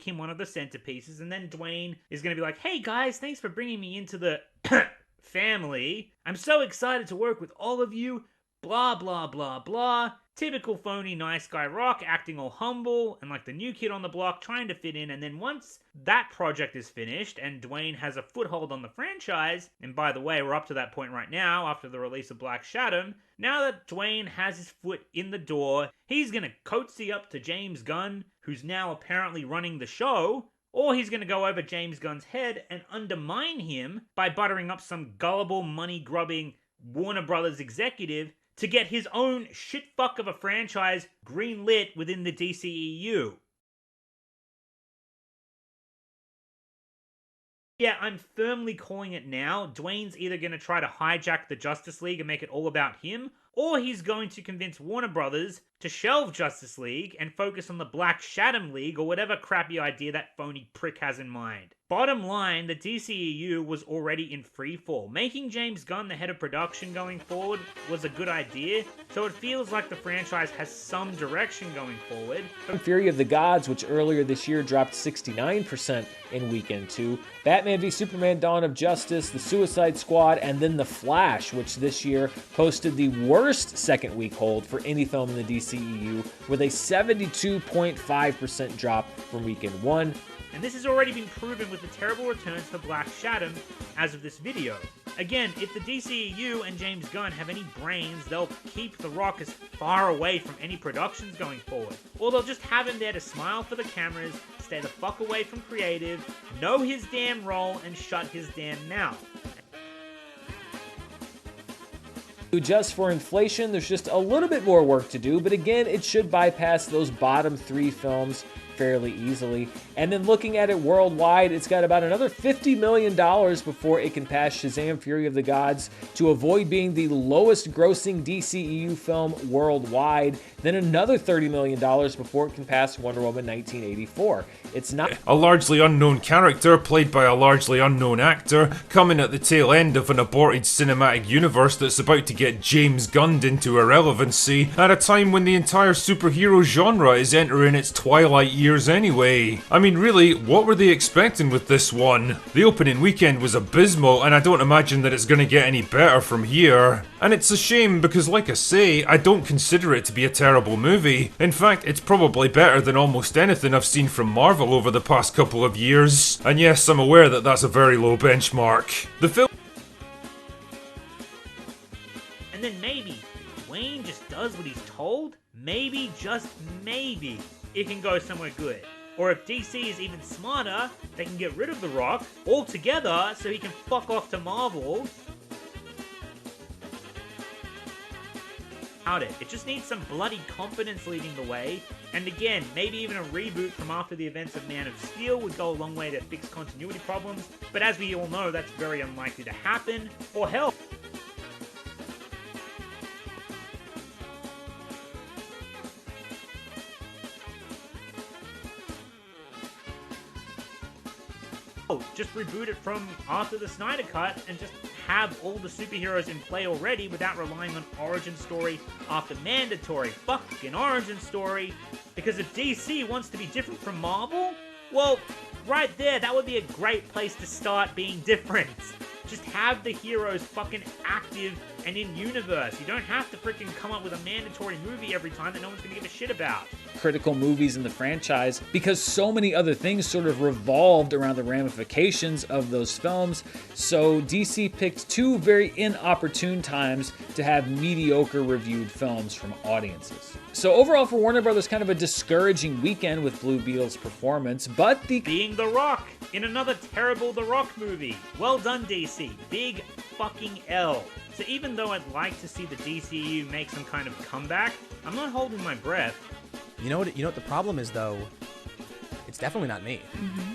make him one of the centerpieces, and then Dwayne is going to be like, hey guys, thanks for bringing me into the family. I'm so excited to work with all of you. Blah, blah, blah, blah. Typical phony nice guy Rock, acting all humble and like the new kid on the block, trying to fit in. And then once that project is finished and Dwayne has a foothold on the franchise, and by the way, we're up to that point right now after the release of Black Shadow, now that Dwayne has his foot in the door, he's gonna coatsy up to James Gunn, who's now apparently running the show, or he's going to go over James Gunn's head and undermine him by buttering up some gullible, money-grubbing Warner Brothers executive to get his own shitfuck of a franchise greenlit within the DCEU. Yeah, I'm firmly calling it now. Dwayne's either going to try to hijack the Justice League and make it all about him, or he's going to convince Warner Brothers to shelve Justice League and focus on the Black Shadow League or whatever crappy idea that phony prick has in mind. Bottom line, the DCEU was already in freefall. Making James Gunn the head of production going forward was a good idea, so it feels like the franchise has some direction going forward. Fury of the Gods, which earlier this year dropped 69% in weekend 2, Batman v Superman Dawn of Justice, The Suicide Squad, and then The Flash, which this year posted the worst second week hold for any film in the DCEU, with a 72.5% drop from weekend 1. And this has already been proven with the terrible returns for Black Shadow as of this video. Again, if the DCEU and James Gunn have any brains, they'll keep The Rock as far away from any productions going forward. Or they'll just have him there to smile for the cameras, stay the fuck away from creative, know his damn role, and shut his damn mouth. Just for inflation, there's just a little bit more work to do, but again, it should bypass those bottom 3 films fairly easily. And then looking at it worldwide, it's got about another $50 million before it can pass Shazam! Fury of the Gods to avoid being the lowest grossing DCEU film worldwide, then another $30 million before it can pass Wonder Woman 1984. It's not a largely unknown character played by a largely unknown actor coming at the tail end of an aborted cinematic universe that's about to get James Gunned into irrelevancy at a time when the entire superhero genre is entering its twilight years anyway. I mean, really, what were they expecting with this one? The opening weekend was abysmal, and I don't imagine that it's gonna get any better from here. And it's a shame because, like I say, I don't consider it to be a terrible movie. In fact, it's probably better than almost anything I've seen from Marvel over the past couple of years. And yes, I'm aware that that's a very low benchmark. The film... And then maybe Wayne just does what he's told? Maybe, just maybe, it can go somewhere good. Or if DC is even smarter, they can get rid of The Rock altogether so he can fuck off to Marvel. It just needs some bloody confidence leading the way, and again, maybe even a reboot from after the events of Man of Steel would go a long way to fix continuity problems, but as we all know, that's very unlikely to happen, or hell, just reboot it from after the Snyder Cut and just have all the superheroes in play already without relying on origin story after mandatory fucking origin story. Because if DC wants to be different from Marvel, well, right there, that would be a great place to start being different. Just have the heroes fucking active and in universe. You don't have to freaking come up with a mandatory movie every time that no one's gonna give a shit about. Critical movies in the franchise because so many other things sort of revolved around the ramifications of those films. So DC picked 2 very inopportune times to have mediocre reviewed films from audiences. So overall for Warner Brothers, kind of a discouraging weekend with Blue Beetle's performance, but being The Rock in another terrible The Rock movie. Well done, DC. Big fucking L. So even though I'd like to see the DCU make some kind of comeback, I'm not holding my breath. You know what the problem is, though? It's definitely not me. Mm-hmm.